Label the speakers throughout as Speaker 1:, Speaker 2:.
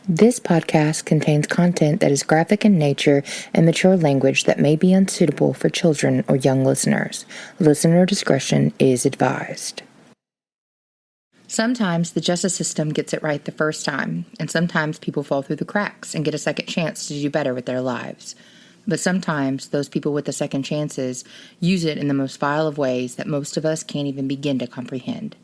Speaker 1: This podcast contains content that is graphic in nature and mature language that may be unsuitable for children or young listeners. Listener discretion is advised. Sometimes the justice system gets it right the first time, and sometimes people fall through the cracks and get a second chance to do better with their lives. But sometimes those people with the second chances use it in the most vile of ways that most of us can't even begin to comprehend.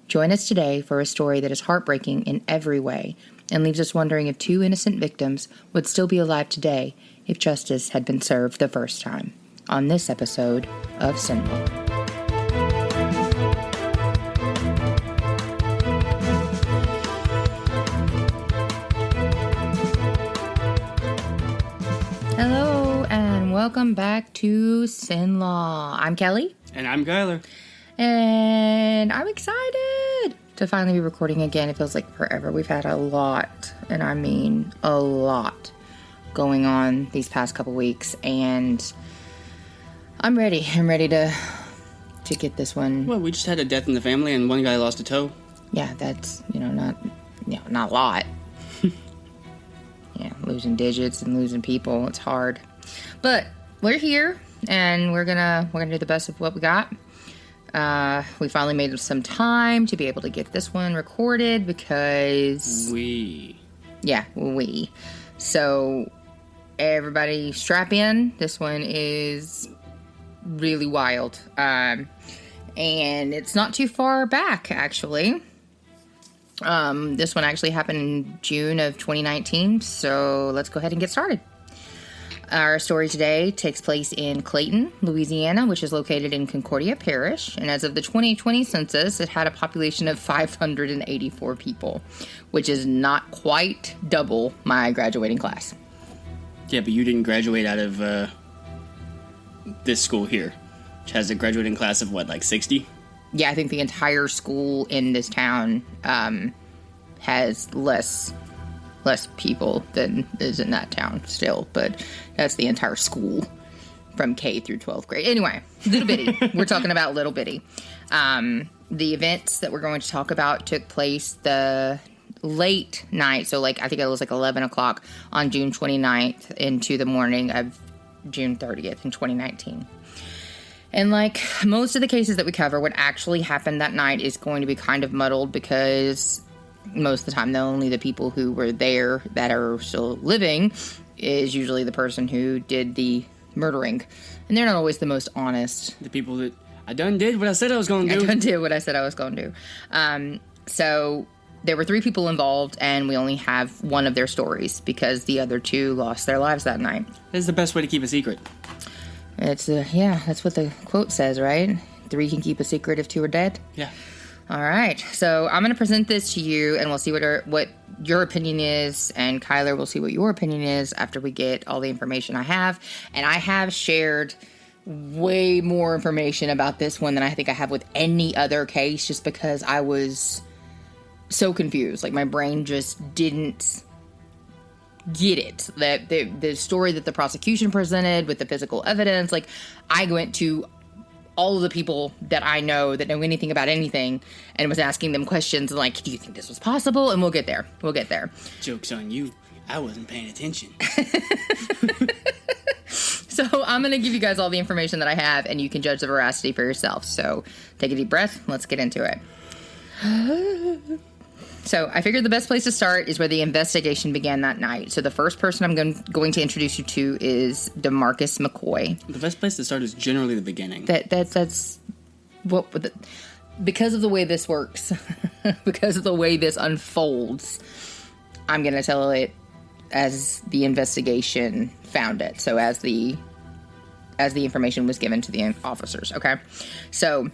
Speaker 1: Join us today for a story that is heartbreaking in every way and leaves us wondering if two innocent victims would still be alive today if justice had been served the first time. On this episode of Sinlaw. Hello and welcome back to Sinlaw. I'm Kelly.
Speaker 2: And I'm Kyler.
Speaker 1: And I'm excited to finally be recording again. It feels like forever. We've had a lot, and I mean a lot, going on these past couple weeks, and I'm ready. I'm ready to get this one.
Speaker 2: Well, we just had a death in the family, and one guy lost a toe.
Speaker 1: Yeah, that's not a lot. Yeah, losing digits and losing people, it's hard. But we're here, and we're gonna do the best of what we got. We finally made some time to be able to get this one recorded because... So, everybody strap in. This one is really wild. And it's not too far back, actually. This one actually happened in June of 2019, so let's go ahead and get started. Our story today takes place in Clayton, Louisiana, which is located in Concordia Parish. And as of the 2020 census, it had a population of 584 people, which is not quite double my graduating class.
Speaker 2: Yeah, but you didn't graduate out of this school here, which has a graduating class of, 60?
Speaker 1: Yeah, I think the entire school in this town has less people than is in that town still, but that's the entire school from K through 12th grade. Anyway, little bitty. We're talking about little bitty. The events that we're going to talk about took place the late night, so I think it was 11 o'clock on June 29th into the morning of June 30th in 2019. And most of the cases that we cover, what actually happened that night is going to be kind of muddled because most of the time, only the people who were there that are still living is usually the person who did the murdering. And they're not always the most honest.
Speaker 2: The people that, I done did what I said I was going to do.
Speaker 1: I done did what I said I was going to do. So there were 3 people involved, and we only have one of their stories because the other 2 lost their lives that night.
Speaker 2: This is the best way to keep a secret.
Speaker 1: It's, that's what the quote says, right? 3 can keep a secret if 2 are dead?
Speaker 2: Yeah.
Speaker 1: All right, so I'm going to present this to you, and we'll see what your opinion is, and Kyler will see what your opinion is after we get all the information I have. And I have shared way more information about this one than I think I have with any other case, just because I was so confused. My brain just didn't get it. That the story that the prosecution presented with the physical evidence, I went to all of the people that I know that know anything about anything and was asking them questions do you think this was possible? And we'll get there.
Speaker 2: Joke's on you. I wasn't paying attention.
Speaker 1: So I'm going to give you guys all the information that I have, and you can judge the veracity for yourself. So take a deep breath. Let's get into it. So I figured the best place to start is where the investigation began that night. So the first person I'm going to introduce you to is Demarcus McCoy.
Speaker 2: The best place to start is generally the beginning.
Speaker 1: That's what because of the way this works, because of the way this unfolds. I'm going to tell it as the investigation found it. So as the information was given to the officers. Okay, so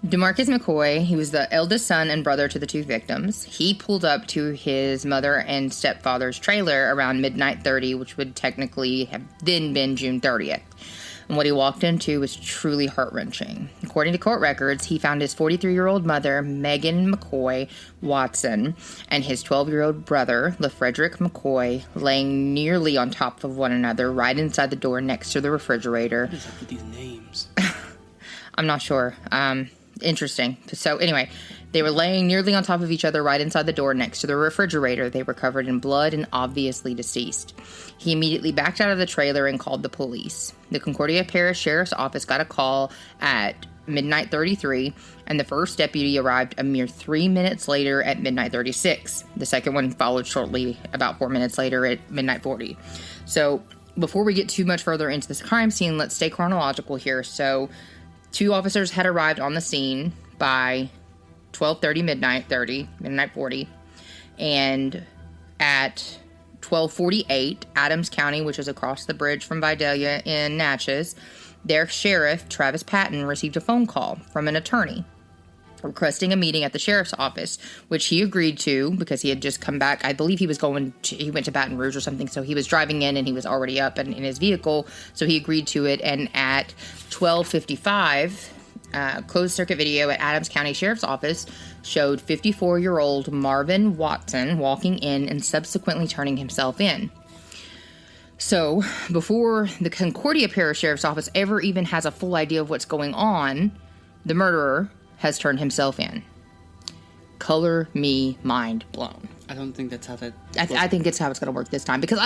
Speaker 1: Demarcus McCoy, he was the eldest son and brother to the 2 victims. He pulled up to his mother and stepfather's trailer around midnight 30, which would technically have then been June 30th. And what he walked into was truly heart-wrenching. According to court records, he found his 43-year-old mother, Marvin Watson, and his 12-year-old brother, LeFredrick McCoy, laying nearly on top of one another right inside the door next to the refrigerator.
Speaker 2: What is up with these names?
Speaker 1: I'm not sure. Interesting. So anyway, They were laying nearly on top of each other right inside the door next to the refrigerator. They were covered in blood and obviously deceased. He immediately backed out of the trailer and called the police. The Concordia Parish Sheriff's Office got a call at midnight 33, and the first deputy arrived a mere 3 minutes later at midnight 36. The second one followed shortly, about 4 minutes later at midnight 40. So, before we get too much further into this crime scene, let's stay chronological here. So, 2 officers had arrived on the scene by 12:30, midnight 40, and at 12:48, Adams County, which is across the bridge from Vidalia in Natchez, their sheriff, Travis Patton, received a phone call from an attorney requesting a meeting at the sheriff's office, which he agreed to because he had just come back. I believe he went to Baton Rouge or something, so he was driving in and he was already up in his vehicle, so he agreed to it. And at 12:55, closed-circuit video at Adams County Sheriff's Office showed 54-year-old Marvin Watson walking in and subsequently turning himself in. So, before the Concordia Parish Sheriff's Office ever even has a full idea of what's going on, the murderer has turned himself in. Color me mind blown.
Speaker 2: I don't think that's how that...
Speaker 1: I think it's how it's going to work this time. Because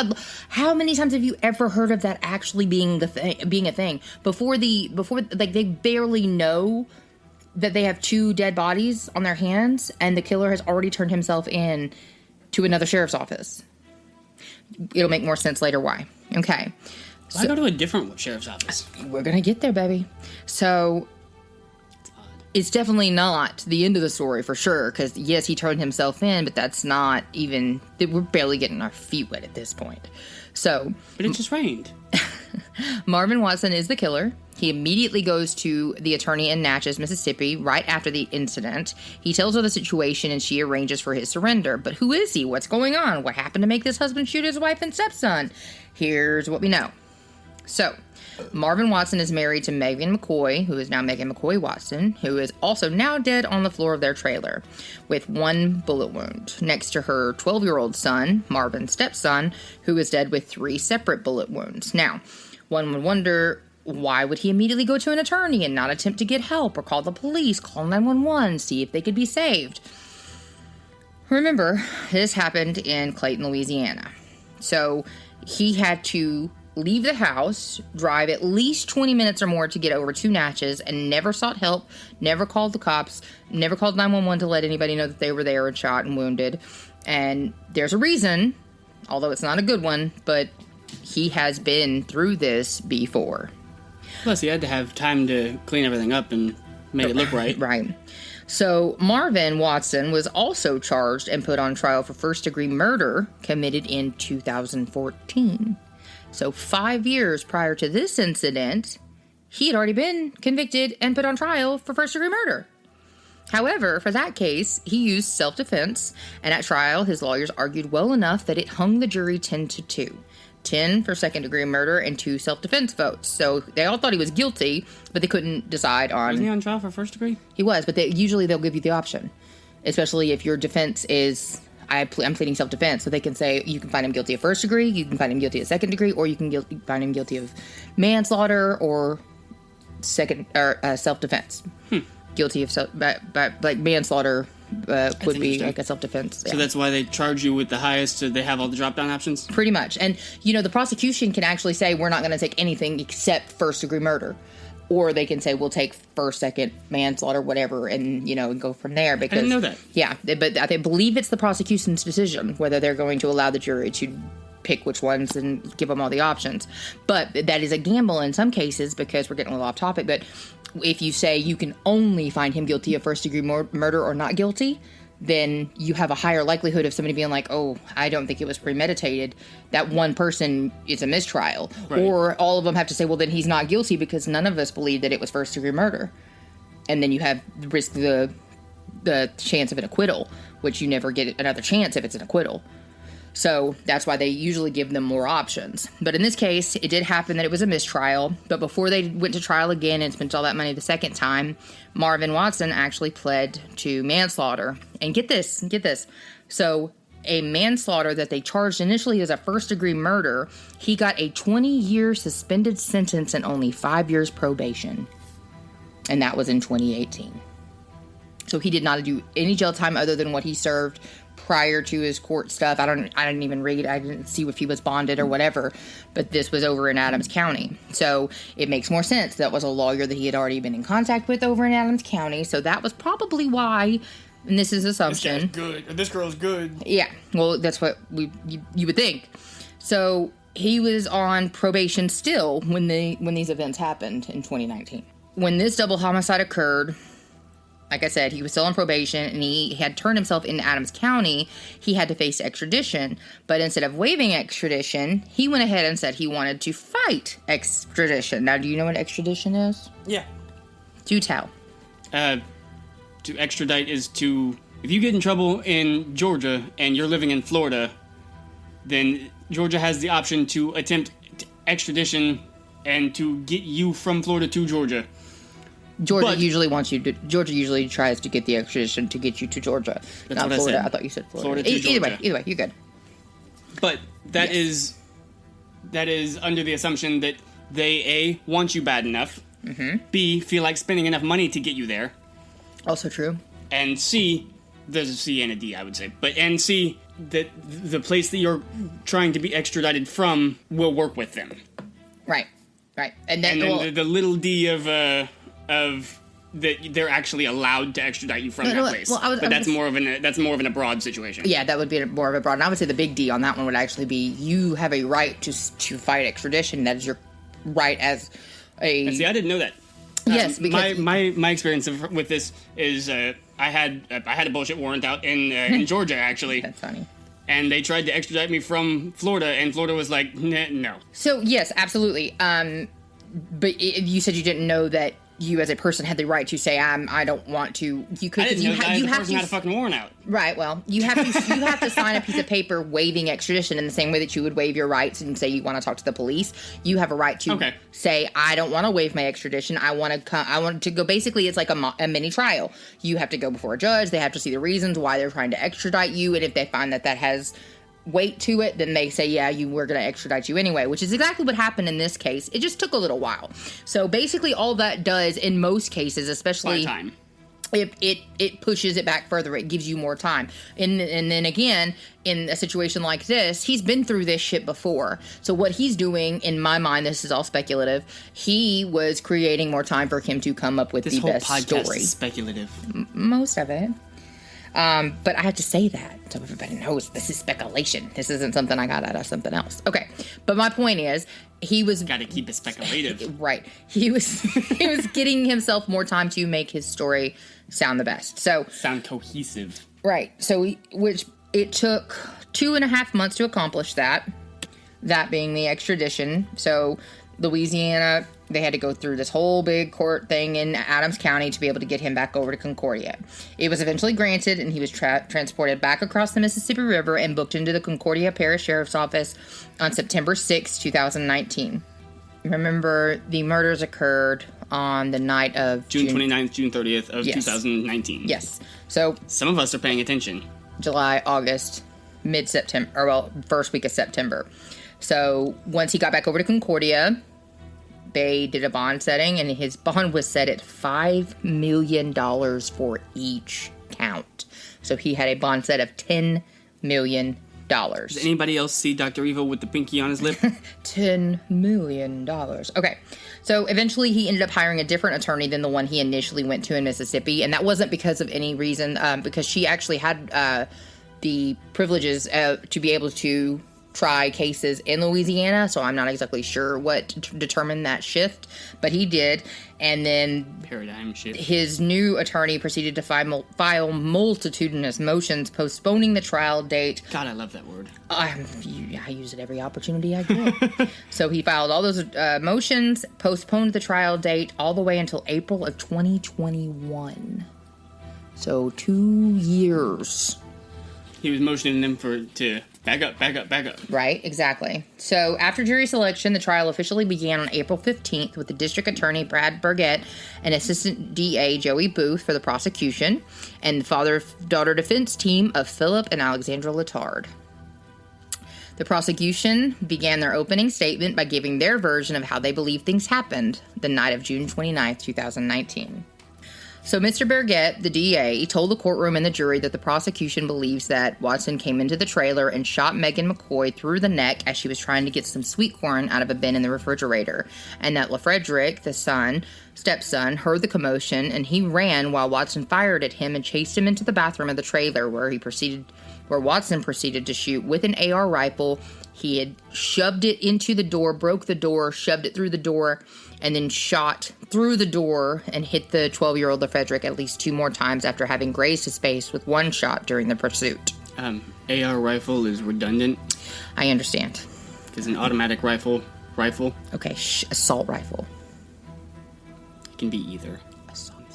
Speaker 1: how many times have you ever heard of that actually being a thing? Before they barely know that they have 2 dead bodies on their hands, and the killer has already turned himself in to another sheriff's office. It'll make more sense later why. Okay.
Speaker 2: Why go to a different sheriff's office?
Speaker 1: We're going to get there, baby. So, it's definitely not the end of the story for sure, because yes, he turned himself in, but that's not even... We're barely getting our feet wet at this point. So...
Speaker 2: But it just rained.
Speaker 1: Marvin Watson is the killer. He immediately goes to the attorney in Natchez, Mississippi, right after the incident. He tells her the situation, and she arranges for his surrender. But who is he? What's going on? What happened to make this husband shoot his wife and stepson? Here's what we know. So, Marvin Watson is married to MegHan McCoy, who is now MegHan McCoy Watson, who is also now dead on the floor of their trailer with 1 bullet wound, next to her 12-year-old son, Marvin's stepson, who is dead with 3 separate bullet wounds. Now, one would wonder, why would he immediately go to an attorney and not attempt to get help or call the police, call 911, see if they could be saved? Remember, this happened in Clayton, Louisiana. So, he had to leave the house, drive at least 20 minutes or more to get over to Natchez, and never sought help, never called the cops, never called 911 to let anybody know that they were there and shot and wounded. And there's a reason, although it's not a good one, but he has been through this before.
Speaker 2: Plus, he had to have time to clean everything up and make it look right.
Speaker 1: Right. So, Marvin Watson was also charged and put on trial for first-degree murder committed in 2014. So 5 years prior to this incident, he had already been convicted and put on trial for first-degree murder. However, for that case, he used self-defense, and at trial, his lawyers argued well enough that it hung the jury 10-2. 10 for second-degree murder and 2 self-defense votes. So they all thought he was guilty, but they couldn't decide on...
Speaker 2: Wasn't he on trial for first degree?
Speaker 1: He was, but usually they'll give you the option, especially if your defense is... I'm pleading self-defense, so they can say you can find him guilty of first degree, you can find him guilty of second degree, or you can find him guilty of manslaughter or self-defense. Guilty of like manslaughter would be like a self-defense.
Speaker 2: So that's why they charge you with the highest. So they have all the drop-down options.
Speaker 1: Pretty much, and the prosecution can actually say we're not going to take anything except first-degree murder. Or they can say, we'll take first, second, manslaughter, whatever, and, and go from there. Because,
Speaker 2: I didn't know that.
Speaker 1: Yeah, but I believe it's the prosecution's decision whether they're going to allow the jury to pick which ones and give them all the options. But that is a gamble in some cases because we're getting a little off topic. But if you say you can only find him guilty of first-degree murder or not guilty, then you have a higher likelihood of somebody being like, oh, I don't think it was premeditated. That one person is a mistrial. Right. Or all of them have to say, well, then he's not guilty because none of us believe that it was first-degree murder. And then you have risk the chance of an acquittal, which you never get another chance if it's an acquittal. So that's why they usually give them more options. But in this case, it did happen that it was a mistrial. But before they went to trial again and spent all that money the second time, Marvin Watson actually pled to manslaughter. And get this. So a manslaughter that they charged initially as a first-degree murder, he got a 20-year suspended sentence and only 5 years probation. And that was in 2018. So he did not do any jail time other than what he served prior to his court stuff. I didn't even read. I didn't see if he was bonded or whatever. But this was over in Adams County. So it makes more sense. That was a lawyer that he had already been in contact with over in Adams County. So that was probably why, and this is assumption.
Speaker 2: This guy's good. Or this girl's good.
Speaker 1: Yeah. Well, that's what you would think. So he was on probation still when these events happened in 2019. When this double homicide occurred, like I said, he was still on probation, and he had turned himself into Adams County. He had to face extradition. But instead of waiving extradition, he went ahead and said he wanted to fight extradition. Now, do you know what extradition is?
Speaker 2: Yeah.
Speaker 1: Do tell.
Speaker 2: To extradite is to... If you get in trouble in Georgia and you're living in Florida, then Georgia has the option to attempt extradition and to get you from Florida to Georgia.
Speaker 1: Georgia usually tries to get the extradition to get you to Georgia, not Florida. I thought you said Florida. Either way, you're good.
Speaker 2: But that is under the assumption that they A, want you bad enough, B, feel like spending enough money to get you there.
Speaker 1: Also true.
Speaker 2: And C, there's a C and a D, I would say, and C, that the place that you're trying to be extradited from will work with them.
Speaker 1: Right. And then
Speaker 2: the little D of that they're actually allowed to extradite you from that place. But that's more of an abroad situation.
Speaker 1: Yeah, that would be more of a broad. And I would say the big D on that one would actually be you have a right to fight extradition. That is your right as a.
Speaker 2: See, I didn't know that.
Speaker 1: Yes, because
Speaker 2: my experience with this is I had a bullshit warrant out in Georgia actually.
Speaker 1: That's funny.
Speaker 2: And they tried to extradite me from Florida, and Florida was like, no.
Speaker 1: So yes, absolutely. But you said you didn't know that you as a person had the right to say I don't want to. You could.
Speaker 2: I didn't know the person had a fucking warrant out.
Speaker 1: Right. Well, you have to sign a piece of paper waiving extradition in the same way that you would waive your rights and say you want to talk to the police. You have a right to say I don't want to waive my extradition. I want to go. Basically, it's like a mini trial. You have to go before a judge. They have to see the reasons why they're trying to extradite you, and if they find that has weight to it, then they say, yeah, we're going to extradite you anyway, which is exactly what happened in this case. It just took a little while. So basically all that does in most cases, especially
Speaker 2: time,
Speaker 1: it pushes it back further. It gives you more time. And then again, in a situation like this, he's been through this shit before. So what he's doing, in my mind, this is all speculative, he was creating more time for him to come up with the best story.
Speaker 2: This whole podcast is speculative.
Speaker 1: Most of it. But I had to say that so everybody knows this is speculation. This isn't something I got out of something else. Okay. But my point is, he was...
Speaker 2: Got to keep it speculative.
Speaker 1: Right. He was getting himself more time to make his story sound the best.
Speaker 2: Sound cohesive.
Speaker 1: Right. So, which it took 2.5 months to accomplish that. That being the extradition. So, Louisiana, they had to go through this whole big court thing in Adams County to be able to get him back over to Concordia. It was eventually granted, and he was transported back across the Mississippi River and booked into the Concordia Parish Sheriff's Office on September 6, 2019. Remember, the murders occurred on the night of
Speaker 2: June 29th, June 30th of 2019.
Speaker 1: Yes. So
Speaker 2: some of us are paying attention.
Speaker 1: July, August, mid-September, first week of September. So once he got back over to Concordia, they did a bond setting, and his bond was set at $5 million for each count. So he had a bond set of $10 million.
Speaker 2: Does anybody else see Dr. Evil with the pinky on his lip?
Speaker 1: $10 million. Okay. So eventually he ended up hiring a different attorney than the one he initially went to in Mississippi. And that wasn't because of any reason, because she actually had the privileges to be able to try cases in Louisiana, so I'm not exactly sure what determined that shift, but he did. And then
Speaker 2: paradigm shift.
Speaker 1: His new attorney proceeded to file multitudinous motions postponing the trial date.
Speaker 2: God, I love that word.
Speaker 1: I use it every opportunity I get. So he filed all those motions, postponed the trial date all the way until April of 2021. So 2 years.
Speaker 2: He was motioning them to back up.
Speaker 1: Right, exactly. So after jury selection, the trial officially began on April 15th with the district attorney Brad Burgett and assistant DA Joey Booth for the prosecution, and the father-daughter defense team of Philip and Alexandra Letard. The prosecution began their opening statement by giving their version of how they believe things happened the night of June 29th, 2019. So Mr. Berget, the DA, told the courtroom and the jury that the prosecution believes that Watson came into the trailer and shot MegHan McCoy through the neck as she was trying to get some sweet corn out of a bin in the refrigerator, and that LeFredrick, the stepson, heard the commotion and he ran while Watson fired at him and chased him into the bathroom of the trailer where Watson proceeded to shoot with an AR rifle. He had shoved it into the door, broke the door, shoved it through the door, and then shot through the door and hit the 12-year-old LeFredrick at least 2 more times after having grazed his face with 1 shot during the pursuit.
Speaker 2: AR rifle is redundant.
Speaker 1: I understand.
Speaker 2: Because an automatic rifle.
Speaker 1: Okay, assault rifle.
Speaker 2: It can be either.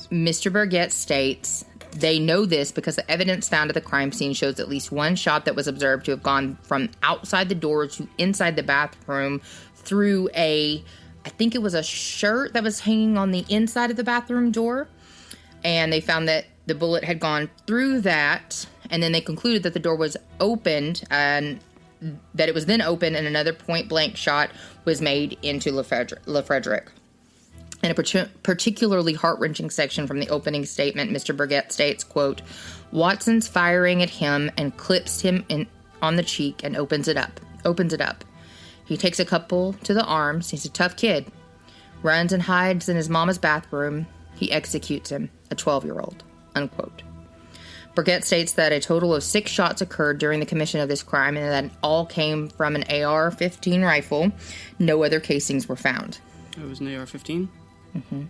Speaker 1: Mr. Berget states they know this because the evidence found at the crime scene shows at least 1 shot that was observed to have gone from outside the door to inside the bathroom through I think it was a shirt that was hanging on the inside of the bathroom door. And they found that the bullet had gone through that. And then they concluded that the door was opened and that it was then open and another point blank shot was made into LeFredrick. In a particularly heart-wrenching section from the opening statement, Mr. Berget states, quote, Watson's firing at him and clips him on the cheek and opens it up. He takes a couple to the arms. He's a tough kid. Runs and hides in his mama's bathroom. He executes him, a 12-year-old, unquote. Berget states that a total of 6 shots occurred during the commission of this crime and that all came from an AR-15 rifle. No other casings were found.
Speaker 2: It was an AR-15?
Speaker 1: Mm-hmm.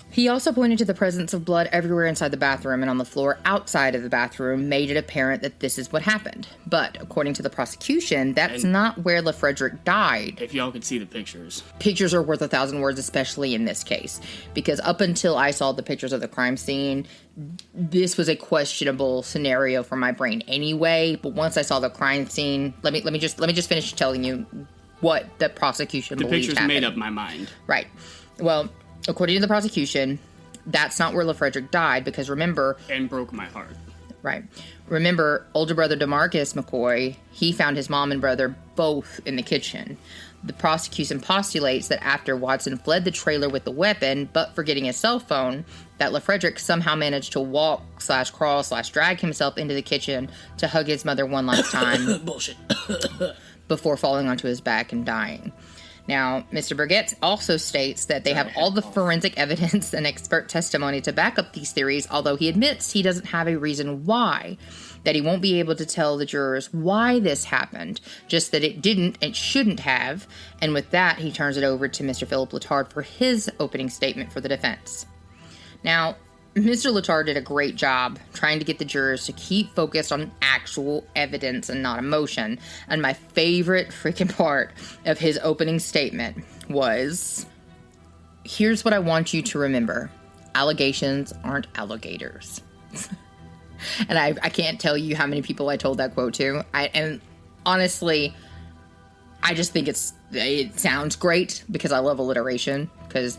Speaker 1: He also pointed to the presence of blood everywhere inside the bathroom and on the floor outside of the bathroom, made it apparent that this is what happened. But according to the prosecution, that's not where LeFredrick died.
Speaker 2: If y'all could see the pictures.
Speaker 1: Pictures are worth 1,000 words, especially in this case. Because up until I saw the pictures of the crime scene, this was a questionable scenario for my brain anyway. But once I saw the crime scene, let me just finish telling you what the prosecution believed
Speaker 2: happened. The pictures made up my mind.
Speaker 1: Right. Well, according to the prosecution, that's not where LeFredrick died because remember...
Speaker 2: And broke my heart.
Speaker 1: Right. Remember, older brother Demarcus McCoy, he found his mom and brother both in the kitchen. The prosecution postulates that after Watson fled the trailer with the weapon, but forgetting his cell phone, that LeFredrick somehow managed to walk/crawl/drag himself into the kitchen to hug his mother one last time.
Speaker 2: Bullshit.
Speaker 1: Before falling onto his back and dying. Now, Mr. Berget also states that they have all the forensic evidence and expert testimony to back up these theories, although he admits he doesn't have a reason why, that he won't be able to tell the jurors why this happened, just that it didn't and shouldn't have, and with that, he turns it over to Mr. Philip Letard for his opening statement for the defense. Now, Mr. Letard did a great job trying to get the jurors to keep focused on actual evidence and not emotion. And my favorite freaking part of his opening statement was, here's what I want you to remember. Allegations aren't alligators. And I can't tell you how many people I told that quote to. And honestly, I just think it sounds great because I love alliteration, because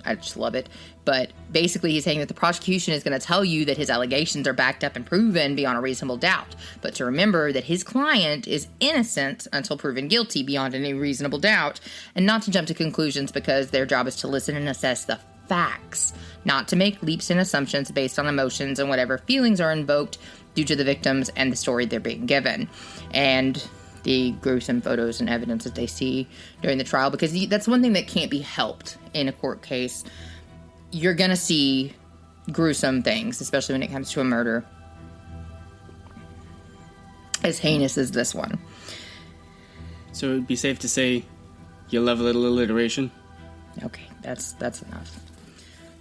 Speaker 1: I just love it. But basically he's saying that the prosecution is going to tell you that his allegations are backed up and proven beyond a reasonable doubt. But to remember that his client is innocent until proven guilty beyond any reasonable doubt, and not to jump to conclusions because their job is to listen and assess the facts, not to make leaps and assumptions based on emotions and whatever feelings are invoked due to the victims and the story they're being given. And the gruesome photos and evidence that they see during the trial, because that's one thing that can't be helped in a court case. You're going to see gruesome things, especially when it comes to a murder as heinous as this one.
Speaker 2: So it would be safe to say you love a little alliteration?
Speaker 1: Okay, that's enough.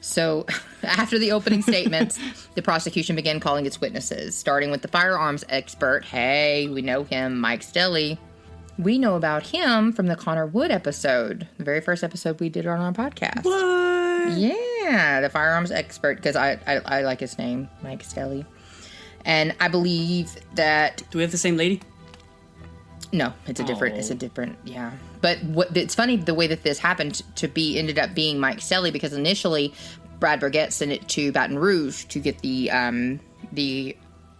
Speaker 1: So, after the opening statements, the prosecution began calling its witnesses, starting with the firearms expert. Hey, we know him, Mike Stelly. We know about him from the Connor Wood episode, the very first episode we did on our podcast.
Speaker 2: What?
Speaker 1: Yeah, the firearms expert, because I like his name, Mike Stelly. And I believe that...
Speaker 2: Do we have the same lady?
Speaker 1: No, it's a different, yeah. But it's funny the way that this happened ended up being Mike Stelly, because initially Brad Berget sent it to Baton Rouge to get the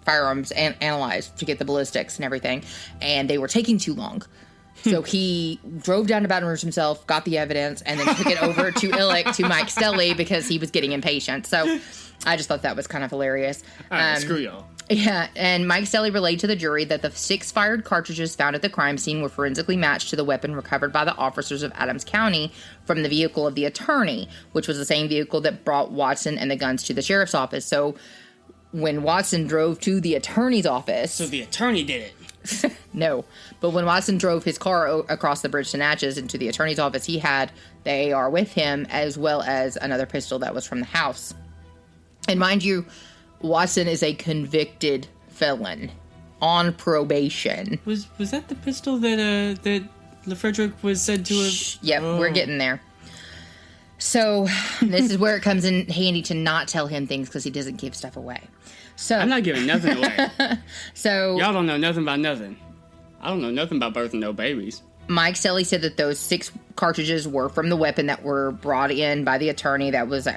Speaker 1: firearms analyzed, to get the ballistics and everything, and they were taking too long. So he drove down to Baton Rouge himself, got the evidence, and then took it over to Illick, to Mike Stelly, because he was getting impatient. So I just thought that was kind of hilarious.
Speaker 3: All right, screw y'all.
Speaker 1: Yeah, and Mike Stelly relayed to the jury that the 6 fired cartridges found at the crime scene were forensically matched to the weapon recovered by the officers of Adams County from the vehicle of the attorney, which was the same vehicle that brought Watson and the guns to the sheriff's office. So when Watson drove to the attorney's office...
Speaker 2: So the attorney did it.
Speaker 1: No, but when Watson drove his car across the bridge to Natchez into the attorney's office, he had the AR with him, as well as another pistol that was from the house. And mind you, Watson is a convicted felon on probation.
Speaker 2: Was that the pistol that LeFredrick was said to have...
Speaker 1: Yep, we're getting there. So this is where it comes in handy to not tell him things, because he doesn't give stuff away. So
Speaker 2: I'm not giving nothing away.
Speaker 1: So
Speaker 2: y'all don't know nothing about nothing. I don't know nothing about birthing no babies.
Speaker 1: Mike Stelly said that those 6 cartridges were from the weapon that were brought in by the attorney that was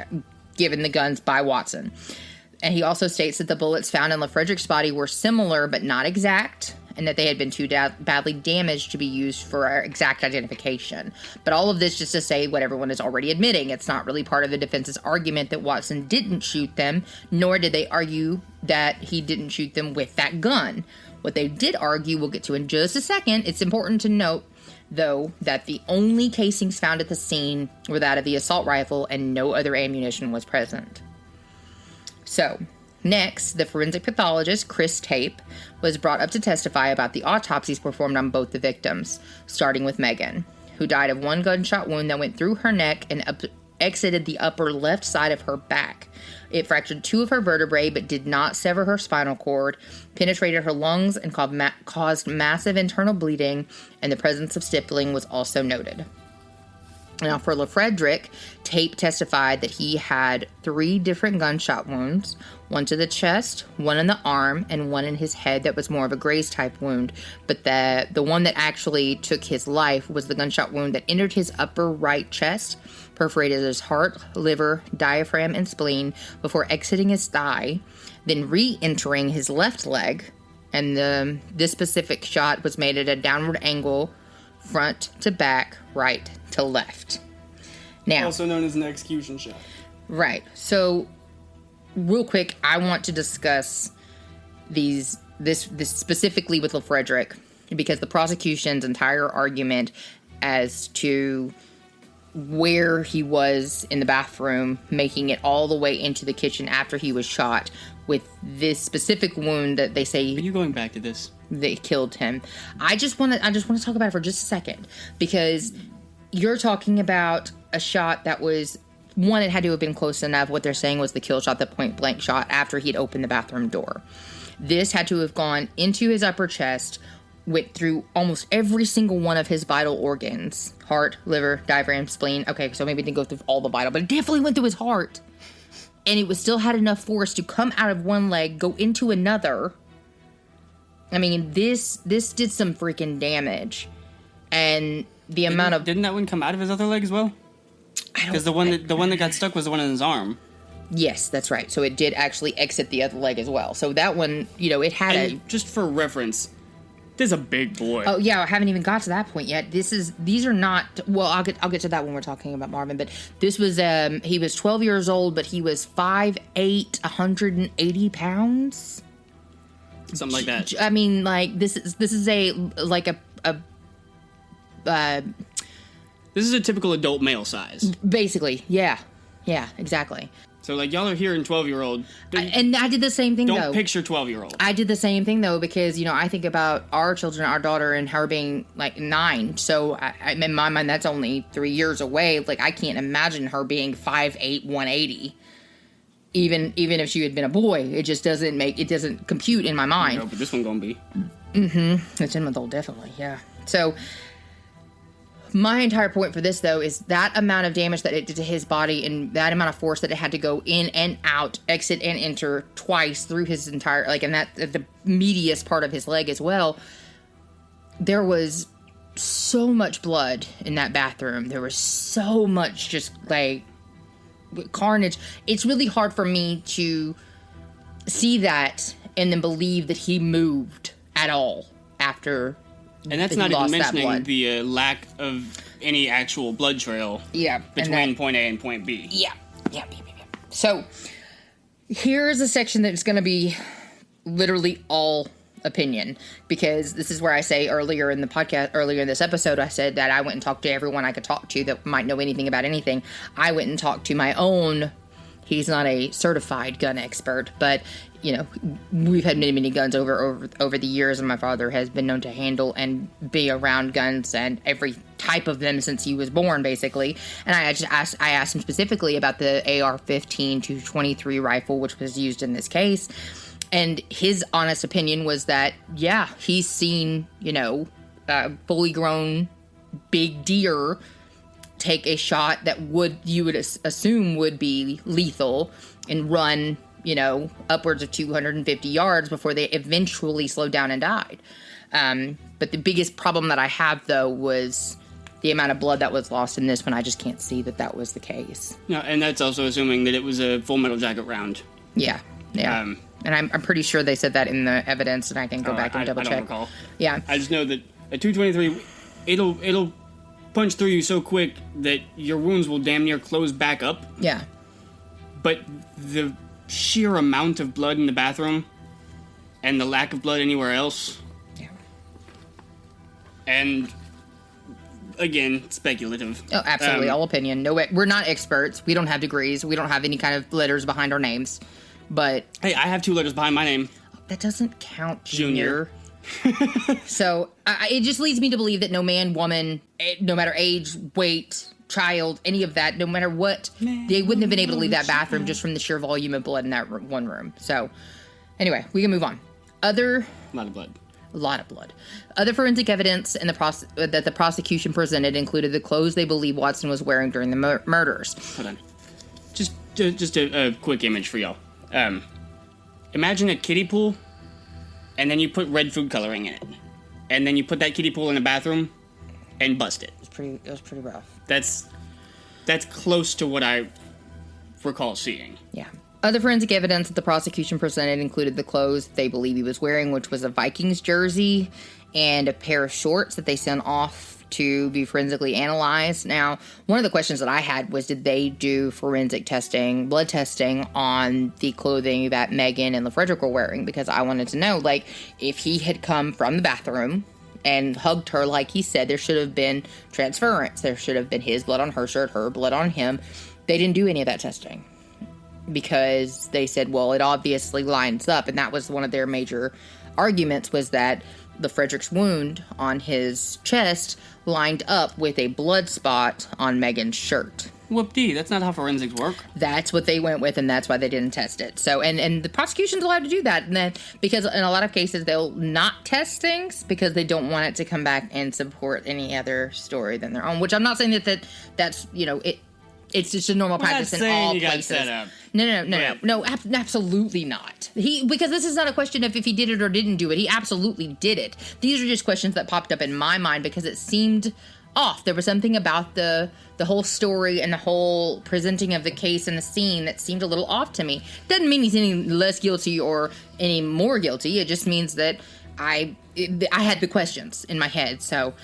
Speaker 1: given the guns by Watson. And he also states that the bullets found in LeFredrick's body were similar but not exact, and that they had been too badly damaged to be used for exact identification. But all of this just to say what everyone is already admitting. It's not really part of the defense's argument that Watson didn't shoot them, nor did they argue that he didn't shoot them with that gun. What they did argue, we'll get to in just a second. It's important to note, though, that the only casings found at the scene were that of the assault rifle, and no other ammunition was present. So, next, the forensic pathologist, Chris Tape, was brought up to testify about the autopsies performed on both the victims, starting with MegHan, who died of one gunshot wound that went through her neck and exited the upper left side of her back. It fractured 2 of her vertebrae, but did not sever her spinal cord, penetrated her lungs, and caused massive internal bleeding, and the presence of stippling was also noted. Now, for LeFredrick, Tape testified that he had 3 different gunshot wounds, one to the chest, one in the arm, and one in his head that was more of a graze-type wound. But the one that actually took his life was the gunshot wound that entered his upper right chest, perforated his heart, liver, diaphragm, and spleen before exiting his thigh, then re-entering his left leg. And this specific shot was made at a downward angle, front to back, right to left. Now,
Speaker 3: Also known as an execution shot.
Speaker 1: right. So, real quick, I want to discuss this specifically with LeFredrick, because the prosecution's entire argument as to where he was in the bathroom, making it all the way into the kitchen after he was shot with this specific wound that they say
Speaker 2: Are you going back to this?
Speaker 1: that killed him. I just want to talk about it for just a second, because you're talking about a shot that was, one, it had to have been close enough. What they're saying was the kill shot, the point blank shot after he'd opened the bathroom door. This had to have gone into his upper chest, went through almost every single one of his vital organs. Heart, liver, diaphragm, spleen. Okay, so maybe it didn't go through all the vital, but it definitely went through his heart. And it was still had enough force to come out of one leg, go into another. I mean, this did some freaking damage. And the amount of...
Speaker 2: Didn't that one come out of his other leg as well? Because the one that got stuck was the one in his arm.
Speaker 1: Yes, that's right. So it did actually exit the other leg as well. So that one, it had
Speaker 2: Just for reference, this is a big boy.
Speaker 1: Oh yeah, I haven't even got to that point yet. These are not. Well, I'll get to that when we're talking about Marvin. But this was he was 12 years old, but he was 5'8", 180 pounds.
Speaker 2: Something like that.
Speaker 1: I mean, like this is
Speaker 2: This is a typical adult male size.
Speaker 1: Basically, yeah, exactly.
Speaker 2: So, like, y'all are hearing 12-year-old.
Speaker 1: And I did the same thing, though.
Speaker 2: Don't picture 12-year-old.
Speaker 1: I did the same thing, though, because, I think about our children, our daughter, and her being, 9. So, in my mind, that's only 3 years away. Like, I can't imagine her being 5'8", 180. Even if she had been a boy. It just doesn't compute in my mind.
Speaker 2: No, but this one gonna be.
Speaker 1: Mm-hmm. A 10-month-old, definitely, yeah. So... my entire point for this, though, is that amount of damage that it did to his body and that amount of force that it had to go in and out, exit and enter twice through his entire, and that the medius part of his leg as well. There was so much blood in that bathroom. There was so much just, carnage. It's really hard for me to see that and then believe that he moved at all after
Speaker 2: And that's
Speaker 1: he
Speaker 2: not even
Speaker 1: lost that
Speaker 2: mentioning
Speaker 1: blood.
Speaker 2: the lack of any actual blood trail between point A and point B.
Speaker 1: Yeah. So here's a section that's going to be literally all opinion, because this is where I say earlier in this episode, I said that I went and talked to everyone I could talk to that might know anything about anything. I went and talked to my own. He's not a certified gun expert, but we've had many guns over the years, and my father has been known to handle and be around guns and every type of them since he was born, basically. And I asked him specifically about the AR-15 223 rifle, which was used in this case. And his honest opinion was that, yeah, he's seen, fully grown big deer take a shot that you would assume would be lethal and run, upwards of 250 yards before they eventually slowed down and died. But the biggest problem that I have, though, was the amount of blood that was lost in this one. I just can't see that was the case.
Speaker 2: No, and that's also assuming that it was a Full Metal Jacket round.
Speaker 1: Yeah. And I'm pretty sure they said that in the evidence, and I can go back and double check.
Speaker 2: I don't recall.
Speaker 1: Yeah.
Speaker 2: I just know that a 223, it'll punch through you so quick that your wounds will damn near close back up.
Speaker 1: Yeah.
Speaker 2: But the sheer amount of blood in the bathroom and the lack of blood anywhere else.
Speaker 1: Yeah.
Speaker 2: And again, speculative.
Speaker 1: Oh, absolutely. All opinion. No, we're not experts. We don't have degrees. We don't have any kind of letters behind our names. But
Speaker 2: hey, I have 2 letters behind my name.
Speaker 1: That doesn't count, Junior. So it just leads me to believe that no man, woman, no matter age, weight, child, any of that, no matter what, they wouldn't have been able to leave that bathroom just from the sheer volume of blood in that one room. So anyway, we can move on.
Speaker 2: A lot of blood.
Speaker 1: Other forensic evidence that the prosecution presented included the clothes they believe Watson was wearing during the murders.
Speaker 2: Hold on. Just a quick image for y'all. Imagine a kiddie pool, and then you put red food coloring in it. And then you put that kiddie pool in a bathroom and bust it.
Speaker 1: It was pretty rough.
Speaker 2: That's close to what I recall seeing.
Speaker 1: Yeah. Other forensic evidence that the prosecution presented included the clothes they believe he was wearing, which was a Vikings jersey and a pair of shorts that they sent off to be forensically analyzed. Now, one of the questions that I had was, did they do forensic testing, blood testing on the clothing that MegHan and LeFredrick were wearing? Because I wanted to know, if he had come from the bathroom and hugged her like he said, there should have been transference. There should have been his blood on her shirt, her blood on him. They didn't do any of that testing because they said, well, it obviously lines up. And that was one of their major arguments, was that LeFredrick's wound on his chest lined up with a blood spot on MegHan's shirt.
Speaker 2: Whoop-dee, that's not how forensics work.
Speaker 1: That's what they went with, and that's why they didn't test it. So, and the prosecution's allowed to do that, and then because in a lot of cases they'll not test things because they don't want it to come back and support any other story than their own. Which I'm not saying that's it's just a normal practice in all places. No, absolutely not. Because this is not a question of if he did it or didn't do it. He absolutely did it. These are just questions that popped up in my mind because it seemed off. There was something about the whole story and the whole presenting of the case and the scene that seemed a little off to me. Doesn't mean he's any less guilty or any more guilty. It just means that I had the questions in my head. So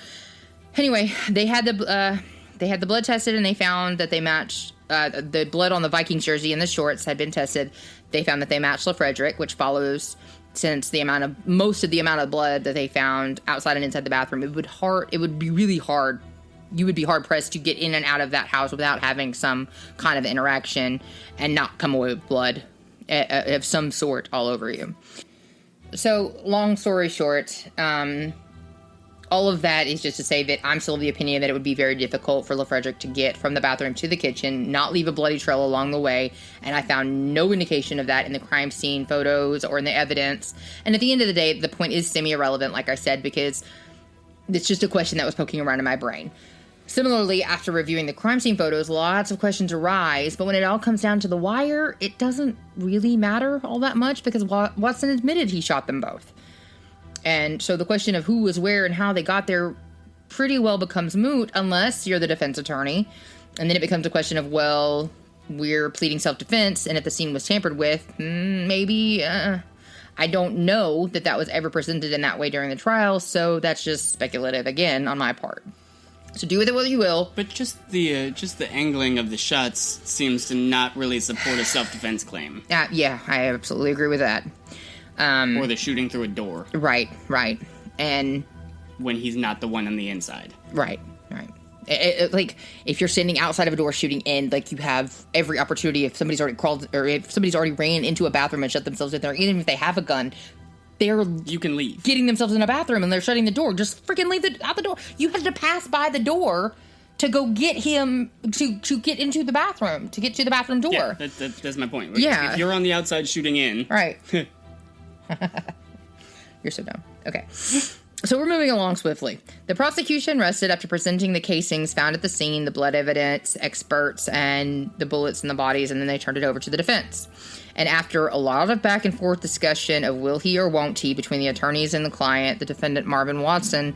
Speaker 1: anyway, they had the blood tested, and they found that they matched the blood on the Vikings jersey and the shorts had been tested. They found that they matched LeFredrick, which follows since most of the amount of blood that they found outside and inside the bathroom. It would be really hard. You would be hard pressed to get in and out of that house without having some kind of interaction and not come away with blood of some sort all over you. So, long story short, all of that is just to say that I'm still of the opinion that it would be very difficult for LeFredrick to get from the bathroom to the kitchen, not leave a bloody trail along the way, and I found no indication of that in the crime scene photos or in the evidence. And at the end of the day, the point is semi-irrelevant, like I said, because it's just a question that was poking around in my brain. Similarly, after reviewing the crime scene photos, lots of questions arise, but when it all comes down to the wire, it doesn't really matter all that much because Watson admitted he shot them both. And so the question of who was where and how they got there pretty well becomes moot unless you're the defense attorney. And then it becomes a question of, well, we're pleading self-defense, and if the scene was tampered with, maybe, I I don't know that was ever presented in that way during the trial, so that's just speculative again on my part. So do with it what you will.
Speaker 2: But just the angling of the shots seems to not really support a self-defense claim.
Speaker 1: Yeah, I absolutely agree with that.
Speaker 2: Or the shooting through a door.
Speaker 1: Right. And
Speaker 2: when he's not the one on the inside.
Speaker 1: Right. Like, if you're standing outside of a door shooting in, like, you have every opportunity if somebody's already crawled, or if somebody's already ran into a bathroom and shut themselves in there, even if they have a gun, you can leave. Getting themselves in a bathroom and they're shutting the door. Just freaking leave out the door. You had to pass by the door to go get him to get into the bathroom, to get to the bathroom door.
Speaker 2: Yeah, that's my point.
Speaker 1: Yeah.
Speaker 2: If you're on the outside shooting in.
Speaker 1: Right. You're so dumb. Okay. So we're moving along swiftly. The prosecution rested after presenting the casings found at the scene, the blood evidence, experts, and the bullets in the bodies, and then they turned it over to the defense. And after a lot of back and forth discussion of will he or won't he between the attorneys and the client, the defendant Marvin Watson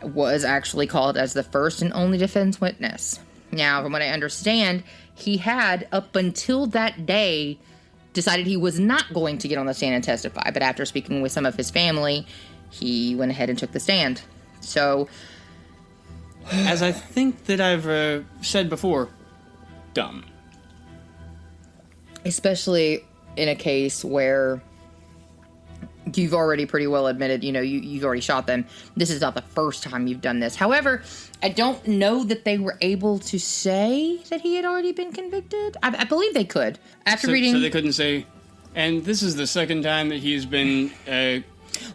Speaker 1: was actually called as the first and only defense witness. Now, from what I understand, he had, up until that day, decided he was not going to get on the stand and testify. But after speaking with some of his family, he went ahead and took the stand. So,
Speaker 2: as I think that I've said before, dumb.
Speaker 1: Especially in a case where you've already pretty well admitted, you've already shot them. This is not the first time you've done this. However, I don't know that they were able to say that he had already been convicted. I believe they could. After reading...
Speaker 2: So they couldn't say, and this is the second time that he's been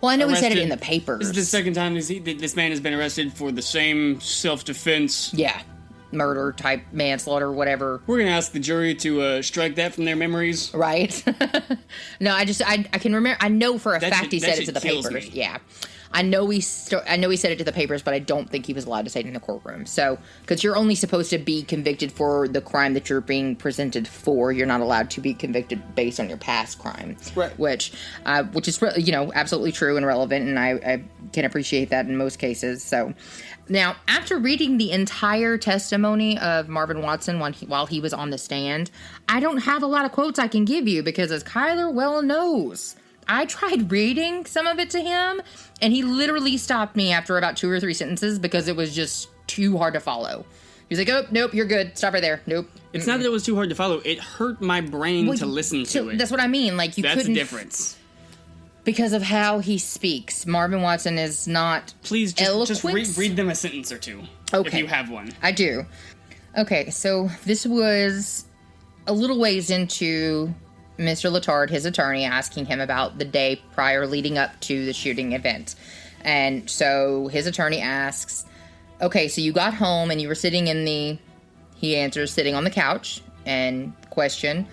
Speaker 1: well, I know
Speaker 2: arrested.
Speaker 1: We said it in the papers.
Speaker 2: This is the second time this man has been arrested for the same self-defense.
Speaker 1: Yeah. Murder type manslaughter, whatever.
Speaker 2: We're gonna ask the jury to strike that from their memories,
Speaker 1: right? No, I can remember. I know for a fact he said it to the papers. Me. Yeah, I know he said it to the papers, but I don't think he was allowed to say it in the courtroom. So, because you're only supposed to be convicted for the crime that you're being presented for, you're not allowed to be convicted based on your past crime,
Speaker 2: right?
Speaker 1: Which is absolutely true and relevant, and I can appreciate that in most cases. So. Now, after reading the entire testimony of Marvin Watson while he was on the stand, I don't have a lot of quotes I can give you because, as Kyler well knows, I tried reading some of it to him, and he literally stopped me after about 2 or 3 sentences because it was just too hard to follow. He was like, oh, nope, you're good. Stop right there. Nope.
Speaker 2: It's not that it was too hard to follow. It hurt my brain to listen to it.
Speaker 1: That's what I mean. Like,
Speaker 2: That's the difference.
Speaker 1: Because of how he speaks. Marvin Watson is not
Speaker 2: Please just read them a sentence or two. Okay. If you have one.
Speaker 1: I do. Okay, so this was a little ways into Mr. Letard, his attorney, asking him about the day prior leading up to the shooting event. And so his attorney asks, okay, so you got home and you were sitting he answers, sitting on the couch. And question,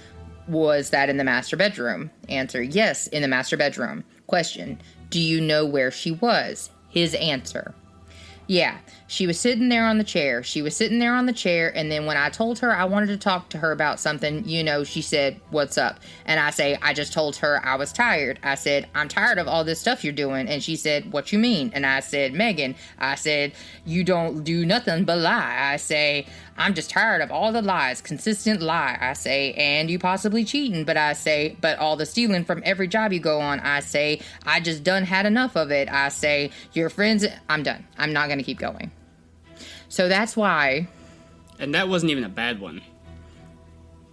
Speaker 1: was that in the master bedroom? Answer, yes, in the master bedroom. Question, do you know where she was? His answer, yeah, she was sitting there on the chair. And then when I told her I wanted to talk to her about something, she said, what's up? And I say, I just told her I was tired. I said, I'm tired of all this stuff you're doing. And she said, what you mean? And I said, Megan, I said, you don't do nothing but lie. I say, I'm just tired of all the lies, consistent lie. I say, and you possibly cheating. But I say, but all the stealing from every job you go on. I say, I just done had enough of it. I say, your friends, I'm done. I'm not going to keep going. So that's why.
Speaker 2: And that wasn't even a bad one.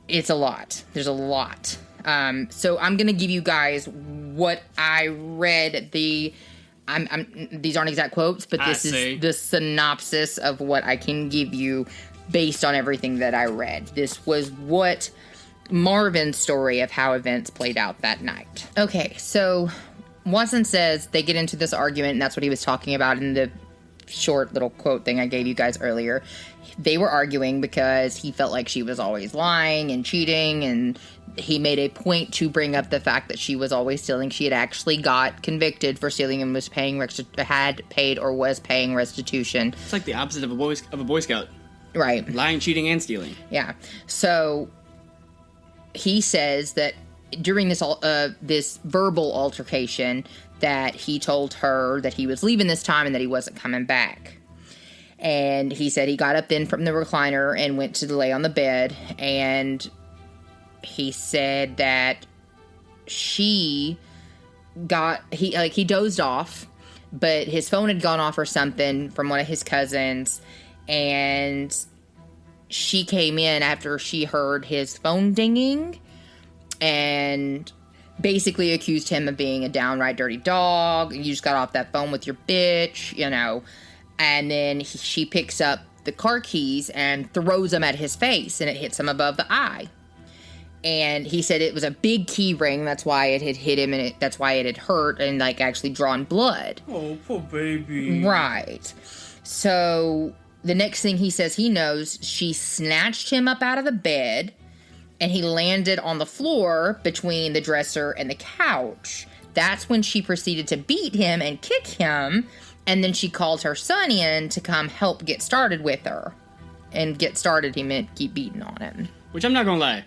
Speaker 1: It's a lot. There's a lot. So I'm going to give you guys what I read. These aren't exact quotes, but this is the synopsis of what I can give you based on everything that I read. This was what Marvin's story of how events played out that night. Okay, so Watson says they get into this argument, and that's what he was talking about in the short little quote thing I gave you guys earlier. They were arguing because he felt like she was always lying and cheating, and he made a point to bring up the fact that she was always stealing. She had actually got convicted for stealing and was had paid or was paying restitution.
Speaker 2: It's like the opposite of a Boy Scout.
Speaker 1: Right.
Speaker 2: Lying, cheating, and stealing.
Speaker 1: Yeah. So he says that during this verbal altercation that he told her that he was leaving this time and that he wasn't coming back. And he said he got up then from the recliner and went to lay on the bed, and he said that she he dozed off, but his phone had gone off or something from one of his cousins, and she came in after she heard his phone dinging and basically accused him of being a downright dirty dog. You just got off that phone with your bitch, you know. And then she picks up the car keys and throws them at his face, and it hits him above the eye. And he said it was a big key ring. That's why it had hit him, and that's why it had hurt and, like, actually drawn blood.
Speaker 3: Oh, poor baby.
Speaker 1: Right. So the next thing he says he knows, she snatched him up out of the bed, and he landed on the floor between the dresser and the couch. That's when she proceeded to beat him and kick him, and then she called her son in to come help get started with her. And get started, he meant keep beating on him.
Speaker 2: Which I'm not gonna lie,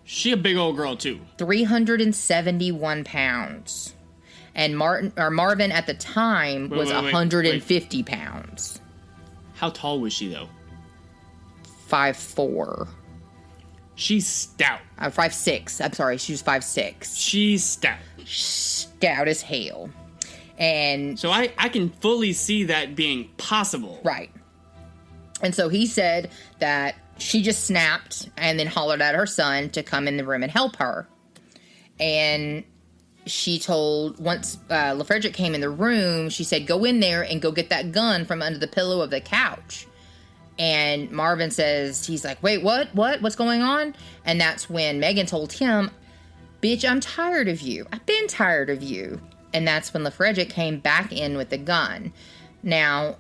Speaker 2: she a big old girl too.
Speaker 1: 371 pounds. And Marvin at the time was 150 pounds.
Speaker 2: How tall was she though?
Speaker 1: 5'4".
Speaker 2: She's stout.
Speaker 1: 5'6". I'm sorry, she was 5'6".
Speaker 2: She's stout.
Speaker 1: Stout as hell. And
Speaker 2: so I can fully see that being possible.
Speaker 1: Right. And so he said that she just snapped and then hollered at her son to come in the room and help her. And she told, once LeFredrick came in the room, she said, go in there and go get that gun from under the pillow of the couch. And Marvin says, he's like, wait, what? What's going on? And that's when MegHan told him, bitch, I'm tired of you. I've been tired of you. And that's when LeFredrick came back in with the gun. Now,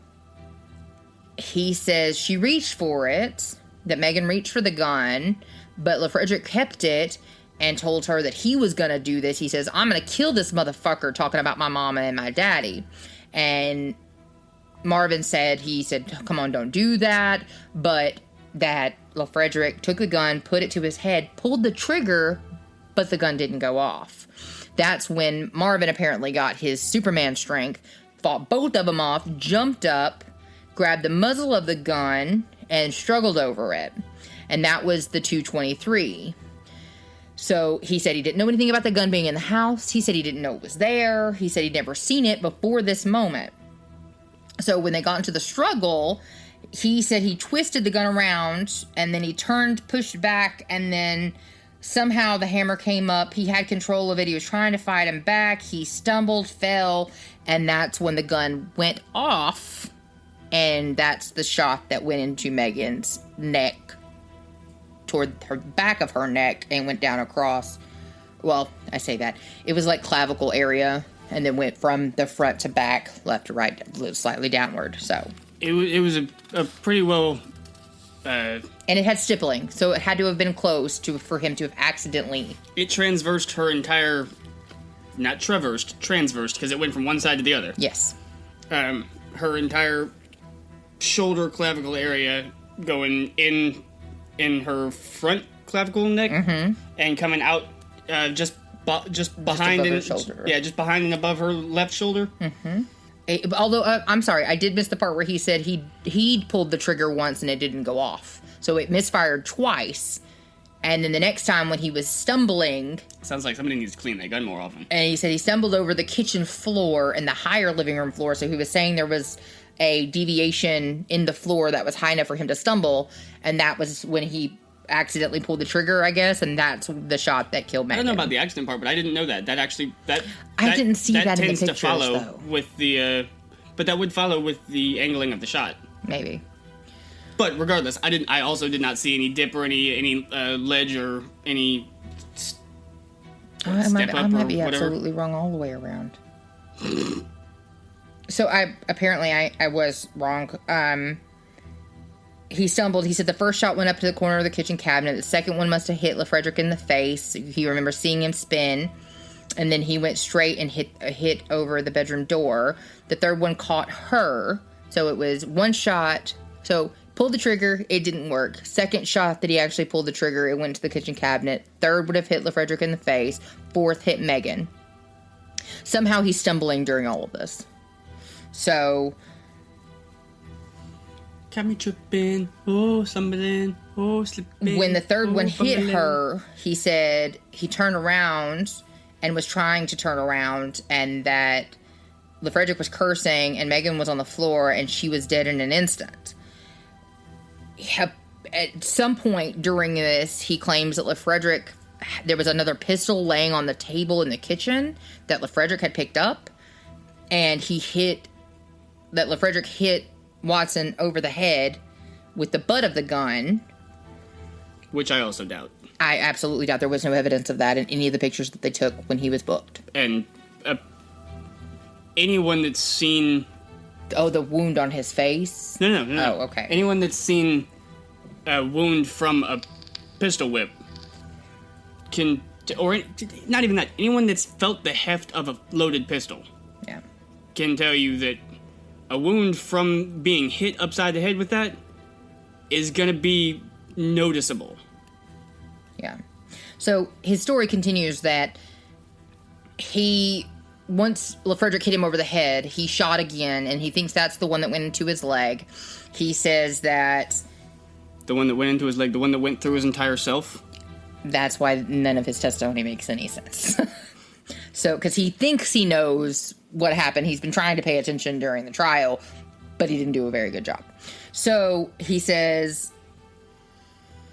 Speaker 1: he says she reached for it, that MegHan reached for the gun, but LeFredrick kept it and told her that he was going to do this. He says, I'm going to kill this motherfucker, talking about my mama and my daddy. And Marvin said, come on, don't do that. But that LeFredrick took the gun, put it to his head, pulled the trigger, but the gun didn't go off. That's when Marvin apparently got his Superman strength, fought both of them off, jumped up, grabbed the muzzle of the gun, and struggled over it. And that was the .223. So he said he didn't know anything about the gun being in the house. He said he didn't know it was there. He said he'd never seen it before this moment. So when they got into the struggle, he said he twisted the gun around, and then he turned, pushed back, and then somehow the hammer came up. He had control of it. He was trying to fight him back. He stumbled, fell, and that's when the gun went off. And that's the shot that went into MegHan's neck, toward her back of her neck, and went down across. Well, I say that. It was like clavicle area, and then went from the front to back, left to right, slightly downward. So
Speaker 2: it was a pretty well.
Speaker 1: And it had stippling, so it had to have been close for him to have accidentally.
Speaker 2: It transversed her entire, not traversed, transversed, because it went from one side to the other.
Speaker 1: Yes.
Speaker 2: Her entire shoulder clavicle area going in her front clavicle neck, and coming out just behind
Speaker 1: her shoulder.
Speaker 2: Yeah, just behind and above her left shoulder.
Speaker 1: Although, I'm sorry, I did miss the part where he said he pulled the trigger once and it didn't go off. So it misfired twice. And then the next time when he was stumbling...
Speaker 2: Sounds like somebody needs to clean that gun more often.
Speaker 1: And he said he stumbled over the kitchen floor and the higher living room floor. So he was saying there was a deviation in the floor that was high enough for him to stumble. And that was when he accidentally pulled the trigger, I guess. And that's the shot that killed MegHan.
Speaker 2: I don't know about the accident part, but I didn't know that.
Speaker 1: I didn't see that in the
Speaker 2: tends
Speaker 1: pictures,
Speaker 2: to follow
Speaker 1: though.
Speaker 2: With the... but that would follow with the angling of the shot.
Speaker 1: Maybe.
Speaker 2: But regardless, I also did not see any dip or any ledge or any
Speaker 1: I
Speaker 2: step up
Speaker 1: might
Speaker 2: or
Speaker 1: be
Speaker 2: whatever.
Speaker 1: absolutely wrong all the way around. So I was wrong. He stumbled. He said the first shot went up to the corner of the kitchen cabinet. The second one must have hit LeFredrick in the face. He remembers seeing him spin. And then he went straight and hit over the bedroom door. The third one caught her. So it was one shot. So pulled the trigger. It didn't work. Second shot that he actually pulled the trigger. It went to the kitchen cabinet. Third would have hit LeFredrick in the face. Fourth hit MegHan. Somehow he's stumbling during all of this. So...
Speaker 2: Got me tripping. Oh, stumbling. Oh, slipping.
Speaker 1: When the third one hit her, he said he turned around and was trying to turn around, and that LeFredrick was cursing and MegHan was on the floor and she was dead in an instant. At some point during this, he claims that LeFredrick, there was another pistol laying on the table in the kitchen that LeFredrick had picked up, and LeFredrick hit Watson over the head with the butt of the gun.
Speaker 2: Which I also doubt.
Speaker 1: I absolutely doubt. There was no evidence of that in any of the pictures that they took when he was booked.
Speaker 2: And anyone that's seen...
Speaker 1: Oh, the wound on his face?
Speaker 2: No.
Speaker 1: Oh, okay.
Speaker 2: Anyone that's seen a wound from a pistol whip can... Or not even that. Anyone that's felt the heft of a loaded pistol can tell you that a wound from being hit upside the head with that is going to be noticeable.
Speaker 1: Yeah. So his story continues that once LeFredrick hit him over the head, he shot again, and he thinks that's the one that went into his leg. He says that...
Speaker 2: The one that went into his leg, the one that went through his entire self?
Speaker 1: That's why none of his testimony makes any sense. So, because he thinks he knows what happened. He's been trying to pay attention during the trial, but he didn't do a very good job. So, he says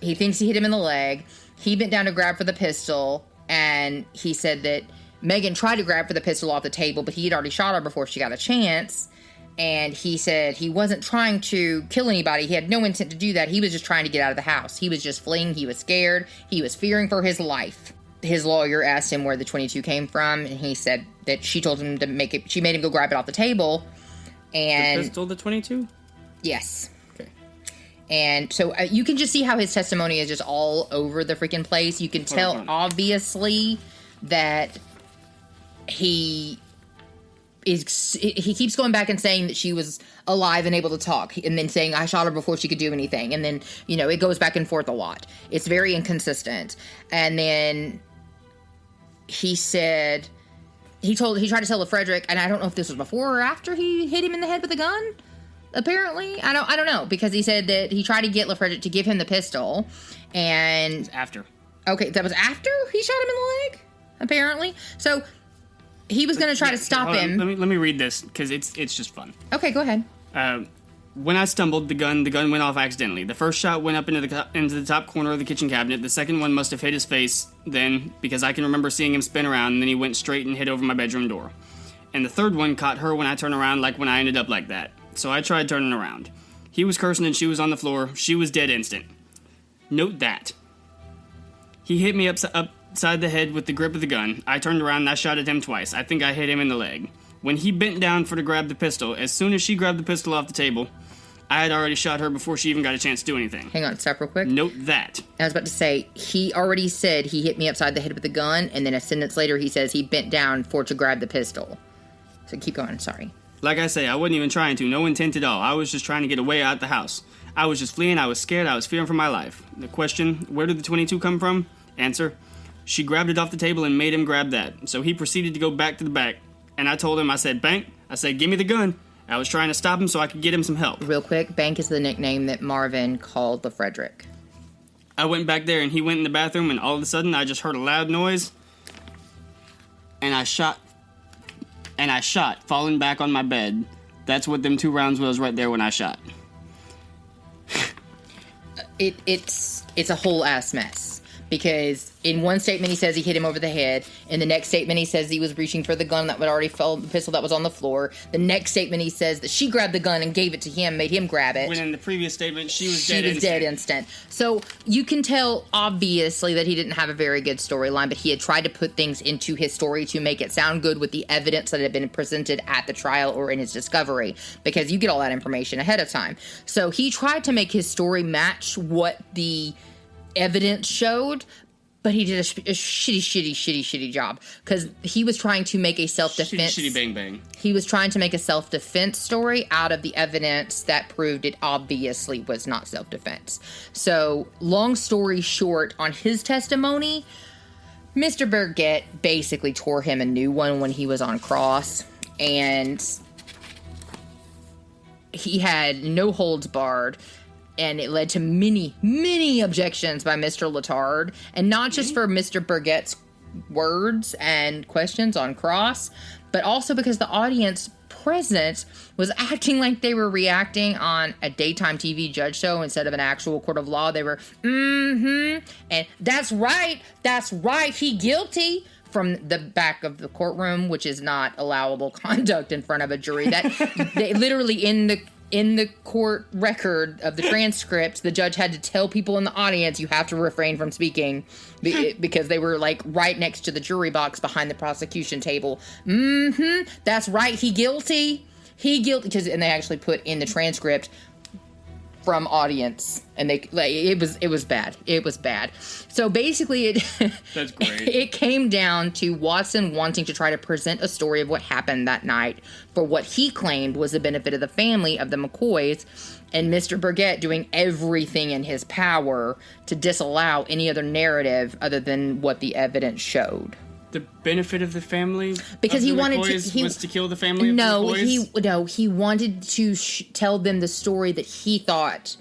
Speaker 1: he thinks he hit him in the leg. He bent down to grab for the pistol, and he said that MegHan tried to grab for the pistol off the table, but he had already shot her before she got a chance. And he said he wasn't trying to kill anybody. He had no intent to do that. He was just trying to get out of the house. He was just fleeing. He was scared. He was fearing for his life. His lawyer asked him where the .22 came from, and he said that she told him to make it. She made him go grab it off the table. And
Speaker 2: the pistol, the .22?
Speaker 1: Yes.
Speaker 2: Okay.
Speaker 1: And so you can just see how his testimony is just all over the freaking place. You can tell, obviously, that he keeps going back and saying that she was alive and able to talk, and then saying I shot her before she could do anything, and then it goes back and forth a lot. It's very inconsistent. And then he said he tried to tell LeFredrick, and I don't know if this was before or after he hit him in the head with a gun. Apparently, I don't know, because he said that he tried to get LeFredrick to give him the pistol, and
Speaker 2: after.
Speaker 1: Okay, that was after he shot him in the leg. Apparently, so. He was going to try to stop him.
Speaker 2: Let me read this, because it's just fun.
Speaker 1: Okay, go ahead.
Speaker 2: When I stumbled, the gun went off accidentally. The first shot went up into the top corner of the kitchen cabinet. The second one must have hit his face then, because I can remember seeing him spin around, and then he went straight and hit over my bedroom door. And the third one caught her when I turned around, like when I ended up like that. So I tried turning around. He was cursing and she was on the floor. She was dead instant. Note that. He hit me upside the head with the grip of the gun. I turned around and I shot at him twice. I think I hit him in the leg. When he bent down to grab the pistol, as soon as she grabbed the pistol off the table, I had already shot her before she even got a chance to do anything.
Speaker 1: Hang on, stop real quick.
Speaker 2: Note that.
Speaker 1: I was about to say, he already said he hit me upside the head with the gun, and then a sentence later he says he bent down to grab the pistol. So keep going, sorry.
Speaker 2: Like I say, I wasn't even trying to. No intent at all. I was just trying to get away out the house. I was just fleeing. I was scared. I was fearing for my life. The question, where did the .22 come from? Answer, she grabbed it off the table and made him grab that. So he proceeded to go back to the back. And I told him, I said, Bank, I said, give me the gun. I was trying to stop him so I could get him some help.
Speaker 1: Real quick, Bank is the nickname that Marvin called LeFredrick.
Speaker 2: I went back there and he went in the bathroom, and all of a sudden I just heard a loud noise. And I shot, falling back on my bed. That's what them 2 rounds was right there when I shot.
Speaker 1: It's a whole ass mess. Because in one statement he says he hit him over the head. In the next statement he says he was reaching for the gun that would already fell, the pistol that was on the floor. The next statement he says that she grabbed the gun and gave it to him, made him grab it.
Speaker 2: When in the previous statement she was
Speaker 1: dead instant. So you can tell obviously that he didn't have a very good storyline, but he had tried to put things into his story to make it sound good with the evidence that had been presented at the trial or in his discovery, because you get all that information ahead of time. So he tried to make his story match what the evidence showed, but he did a shitty job, because he was trying to make a self-defense.
Speaker 2: Shitty bang bang.
Speaker 1: He was trying to make a self-defense story out of the evidence that proved it obviously was not self-defense. So, long story short, on his testimony, Mr. Burgett basically tore him a new one when he was on cross, and he had no holds barred. And it led to many, many objections by Mr. Letard. And not just for Mr. Burgett's words and questions on cross, but also because the audience present was acting like they were reacting on a daytime TV judge show instead of an actual court of law. They were, and that's right, he guilty, from the back of the courtroom, which is not allowable conduct in front of a jury. That they literally in the court record of the transcript, the judge had to tell people in the audience, you have to refrain from speaking, because they were like right next to the jury box behind the prosecution table. That's right, he guilty, and they actually put in the transcript from audience, and it was bad. So basically
Speaker 2: that's great.
Speaker 1: It came down to Watson wanting to try to present a story of what happened that night for what he claimed was the benefit of the family of the McCoys, and Mr. Burgett doing everything in his power to disallow any other narrative other than what the evidence showed.
Speaker 2: The benefit of the family,
Speaker 1: because he wanted
Speaker 2: was to kill the family of the McCoys?
Speaker 1: He wanted to tell them the story that he thought,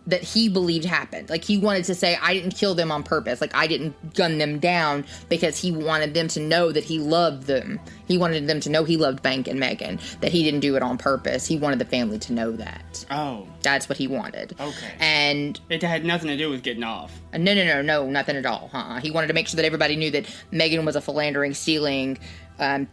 Speaker 1: that he believed happened. Like, he wanted to say, I didn't kill them on purpose. Like, I didn't gun them down, because he wanted them to know that he loved them. He wanted them to know he loved Bank and MegHan, that he didn't do it on purpose. He wanted the family to know that.
Speaker 2: Oh.
Speaker 1: That's what he wanted.
Speaker 2: Okay.
Speaker 1: And
Speaker 2: it had nothing to do with getting off.
Speaker 1: No, nothing at all. He wanted to make sure that everybody knew that MegHan was a philandering, stealing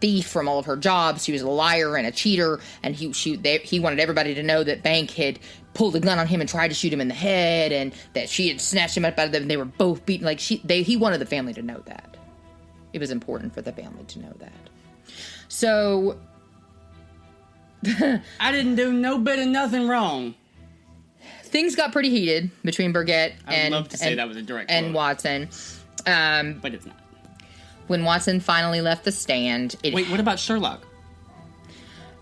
Speaker 1: thief from all of her jobs. She was a liar and a cheater, and he wanted everybody to know that Bank had pulled a gun on him and tried to shoot him in the head, and that she had snatched him up out of them, and they were both beaten. Like, he wanted the family to know that. It was important for the family to know that. So
Speaker 2: I didn't do no bit of nothing wrong.
Speaker 1: Things got pretty heated between Burgett
Speaker 2: and love to say that was a direct quote.
Speaker 1: Watson.
Speaker 2: But it's not.
Speaker 1: When Watson finally left the stand...
Speaker 2: Wait, what about Sherlock?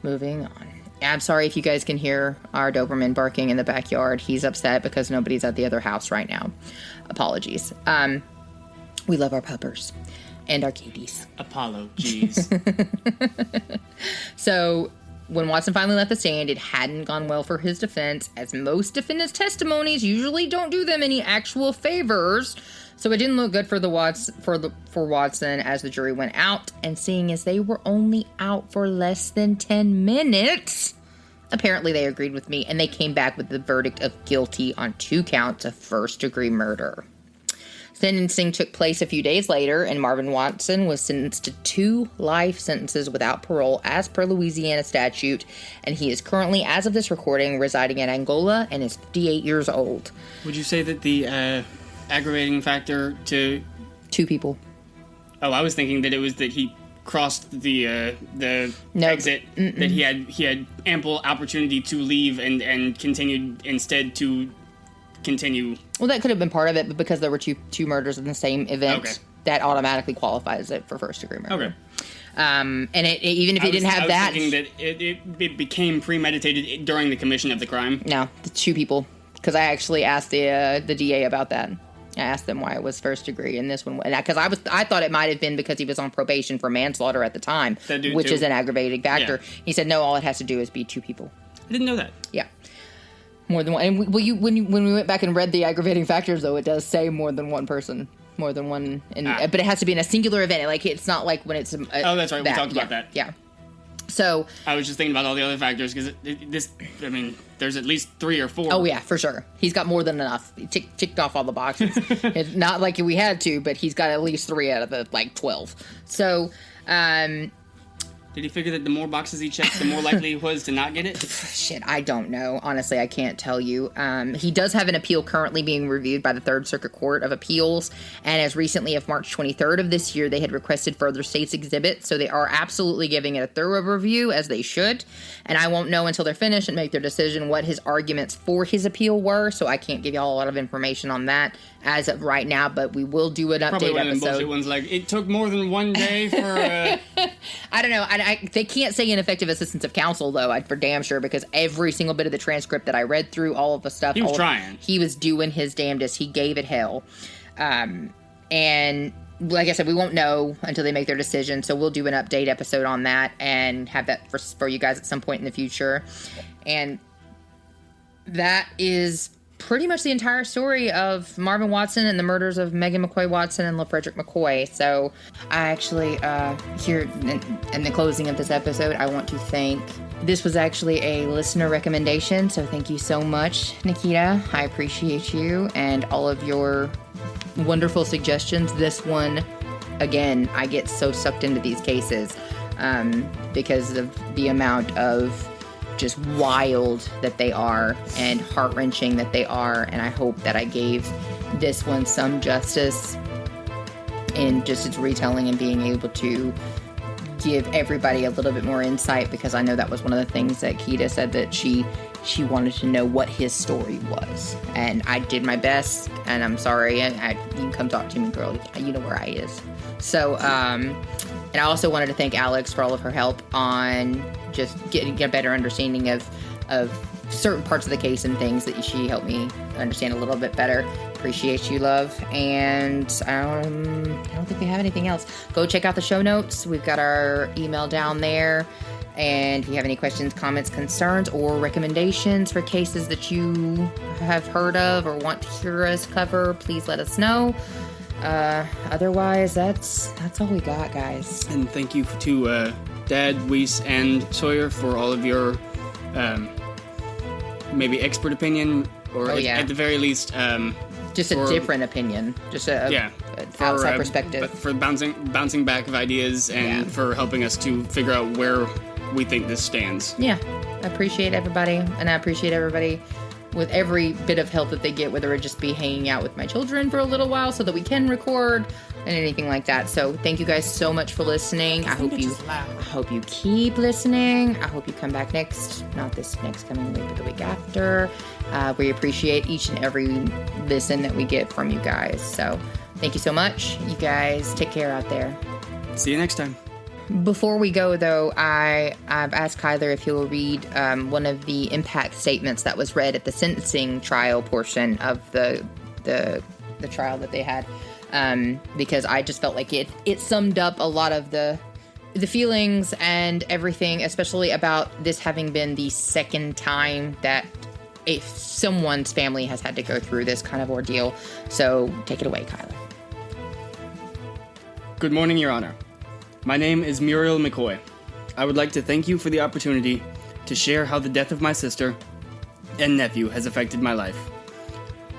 Speaker 1: Moving on. I'm sorry if you guys can hear our Doberman barking in the backyard. He's upset because nobody's at the other house right now. Apologies. We love our puppers and our kitties.
Speaker 2: Apollo, jeez.
Speaker 1: So, when Watson finally left the stand, it hadn't gone well for his defense, as most defendants' testimonies usually don't do them any actual favors. So it didn't look good for Watson as the jury went out, and seeing as they were only out for less than 10 minutes, apparently they agreed with me, and they came back with the verdict of guilty on 2 counts of first-degree murder. Sentencing took place a few days later, and Marvin Watson was sentenced to 2 life sentences without parole as per Louisiana statute, and he is currently, as of this recording, residing in Angola and is 58 years old.
Speaker 2: Would you say that the aggravating factor to...
Speaker 1: 2 people.
Speaker 2: Oh, I was thinking that it was that he crossed the exit, that he had ample opportunity to leave and continued instead to continue.
Speaker 1: Well, that could have been part of it, but because there were two murders in the same event,
Speaker 2: okay,
Speaker 1: that automatically qualifies it for first-degree murder.
Speaker 2: Okay.
Speaker 1: And even if he didn't have that...
Speaker 2: I was thinking that it became premeditated during the commission of the crime.
Speaker 1: No, the 2 people. Because I actually asked the DA about that. I asked them why it was first degree, and this one, because I thought it might have been because he was on probation for manslaughter at the time, which is an aggravating factor. Yeah. He said no, all it has to do is be 2 people.
Speaker 2: I didn't know that.
Speaker 1: Yeah, more than one. And when we went back and read the aggravating factors, though, it does say more than one person, more than one, but it has to be in a singular event. Like, it's not like when it's
Speaker 2: oh, that's right. We talked about that.
Speaker 1: Yeah. So
Speaker 2: I was just thinking about all the other factors because there's at least 3 or 4.
Speaker 1: Oh yeah, for sure. He's got more than enough. He ticked off all the boxes. It's not like we had to, but he's got at least 3 out of the 12. So,
Speaker 2: did he figure that the more boxes he checked, the more likely he was to not get it?
Speaker 1: Shit, I don't know. Honestly, I can't tell you. He does have an appeal currently being reviewed by the Third Circuit Court of Appeals, and as recently as March 23rd of this year, they had requested further state's exhibits, so they are absolutely giving it a thorough review, as they should, and I won't know until they're finished and make their decision what his arguments for his appeal were, so I can't give y'all a lot of information on that as of right now, but we will do an update
Speaker 2: Probably one
Speaker 1: episode.
Speaker 2: Of them bullshit ones like, it took more than 1 day for...
Speaker 1: I don't know. They can't say ineffective assistance of counsel, though, for damn sure, because every single bit of the transcript that I read through, all of the stuff...
Speaker 2: He was trying.
Speaker 1: He was doing his damnedest. He gave it hell. And like I said, we won't know until they make their decision, so we'll do an update episode on that and have that for you guys at some point in the future. And that is pretty much the entire story of Marvin Watson and the murders of MegHan McCoy Watson and LeFredrick McCoy. So I actually, here in the closing of this episode, I want to thank, this was actually a listener recommendation. So thank you so much, Nikita. I appreciate you and all of your wonderful suggestions. This one, again, I get so sucked into these cases because of the amount of just wild that they are and heart-wrenching that they are, and I hope that I gave this one some justice in just its retelling and being able to give everybody a little bit more insight, because I know that was one of the things that Kita said, that she wanted to know what his story was, and I did my best, and I'm sorry, and you can come talk to me, girl, you know where I is. So and I also wanted to thank Alex for all of her help on just getting a better understanding of certain parts of the case and things that she helped me understand a little bit better. Appreciate you, love. And I don't think we have anything else. Go check out the show notes. We've got our email down there. And if you have any questions, comments, concerns, or recommendations for cases that you have heard of or want to hear us cover, please let us know. Otherwise, that's all we got, guys.
Speaker 2: And thank you to Dad, Weiss, and Sawyer for all of your maybe expert opinion, or at the very least,
Speaker 1: just a different opinion, just a outside perspective.
Speaker 2: But for bouncing back of ideas and for helping us to figure out where we think this stands. Yeah,
Speaker 1: I appreciate everybody, and I appreciate everybody with every bit of help that they get, whether it just be hanging out with my children for a little while so that we can record and anything like that. So thank you guys so much for listening. I hope you keep listening. I hope you come back not this next coming week, but the week after. We appreciate each and every listen that we get from you guys. So thank you so much. You guys take care out there.
Speaker 2: See you next time.
Speaker 1: Before we go, though, I've asked Kyler if he'll read one of the impact statements that was read at the sentencing trial portion of the trial that they had, because I just felt like it summed up a lot of the feelings and everything, especially about this having been the second time that someone's family has had to go through this kind of ordeal. So take it away, Kyler.
Speaker 2: Good morning, Your Honor. My name is Muriel McCoy. I would like to thank you for the opportunity to share how the death of my sister and nephew has affected my life.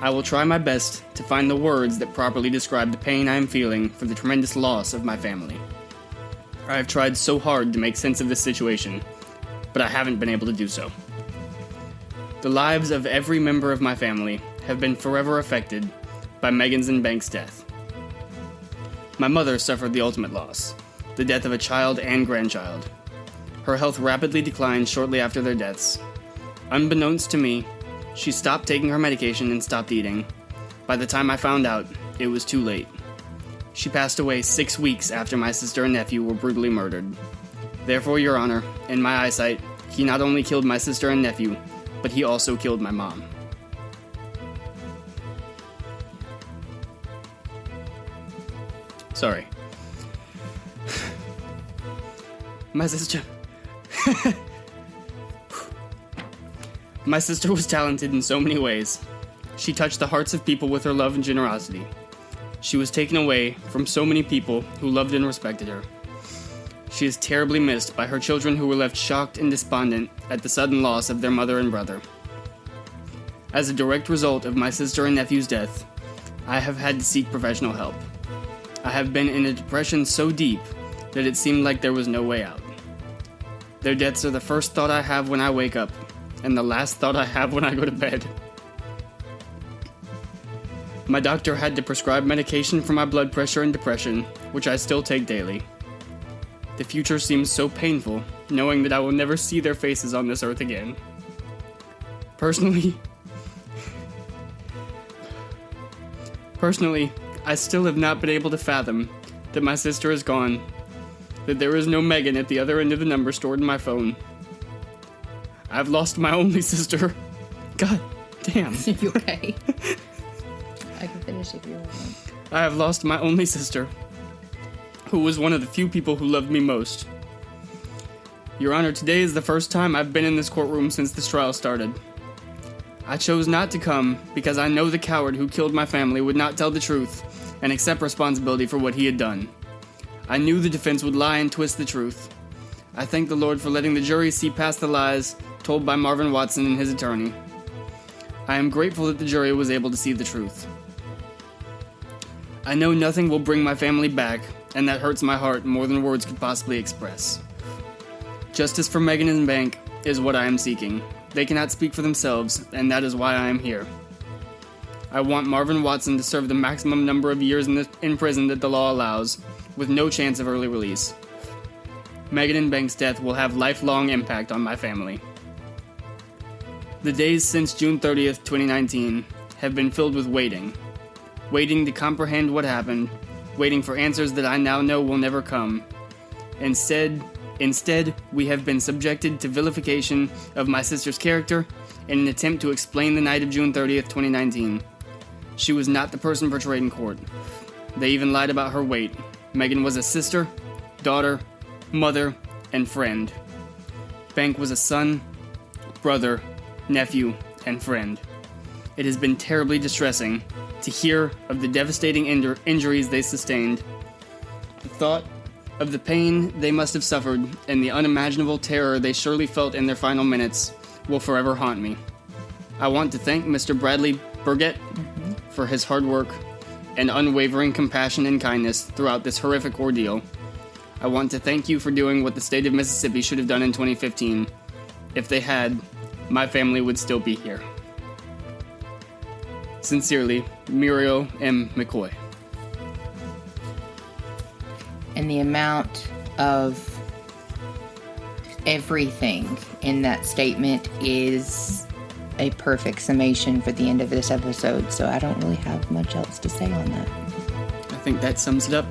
Speaker 2: I will try my best to find the words that properly describe the pain I am feeling for the tremendous loss of my family. I have tried so hard to make sense of this situation, but I haven't been able to do so. The lives of every member of my family have been forever affected by Megan's and Banks' death. My mother suffered the ultimate loss, the death of a child and grandchild. Her health rapidly declined shortly after their deaths. Unbeknownst to me, she stopped taking her medication and stopped eating. By the time I found out, it was too late. She passed away 6 weeks after my sister and nephew were brutally murdered. Therefore, Your Honor, in my eyesight, he not only killed my sister and nephew, but he also killed my mom. Sorry. My sister... My sister was talented in so many ways. She touched the hearts of people with her love and generosity. She was taken away from so many people who loved and respected her. She is terribly missed by her children, who were left shocked and despondent at the sudden loss of their mother and brother. As a direct result of my sister and nephew's death, I have had to seek professional help. I have been in a depression so deep that it seemed like there was no way out. Their deaths are the first thought I have when I wake up, and the last thought I have when I go to bed. My doctor had to prescribe medication for my blood pressure and depression, which I still take daily. The future seems so painful, knowing that I will never see their faces on this earth again. Personally, I still have not been able to fathom that my sister is gone, that there is no Megan at the other end of the number stored in my phone. I've lost my only sister. God damn.
Speaker 1: You okay? I can finish if you want.
Speaker 2: I have lost my only sister, who was one of the few people who loved me most. Your Honor, today is the first time I've been in this courtroom since this trial started. I chose not to come because I know the coward who killed my family would not tell the truth and accept responsibility for what he had done. I knew the defense would lie and twist the truth. I thank the Lord for letting the jury see past the lies told by Marvin Watson and his attorney. I am grateful that the jury was able to see the truth. I know nothing will bring my family back, and that hurts my heart more than words could possibly express. Justice for MegHan and Bank is what I am seeking. They cannot speak for themselves, and that is why I am here. I want Marvin Watson to serve the maximum number of years in prison that the law allows, with no chance of early release. MegHan and Bank's death will have lifelong impact on my family. The days since June 30th, 2019 have been filled with waiting. Waiting to comprehend what happened, waiting for answers that I now know will never come. Instead, we have been subjected to vilification of my sister's character in an attempt to explain the night of June 30th, 2019. She was not the person portrayed in court. They even lied about her weight. MegHan was a sister, daughter, mother, and friend. Bank was a son, brother, nephew, and friend. It has been terribly distressing to hear of the devastating injuries they sustained. The thought of the pain they must have suffered and the unimaginable terror they surely felt in their final minutes will forever haunt me. I want to thank Mr. Bradley Burgett for his hard work and unwavering compassion and kindness throughout this horrific ordeal. I want to thank you for doing what the state of Mississippi should have done in 2015. If they had, my family would still be here. Sincerely, Muriel M. McCoy.
Speaker 1: And the amount of everything in that statement is a perfect summation for the end of this episode, so I don't really have much else to say on that.
Speaker 2: I think that sums it up.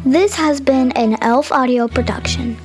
Speaker 4: This has been an Elf Audio production.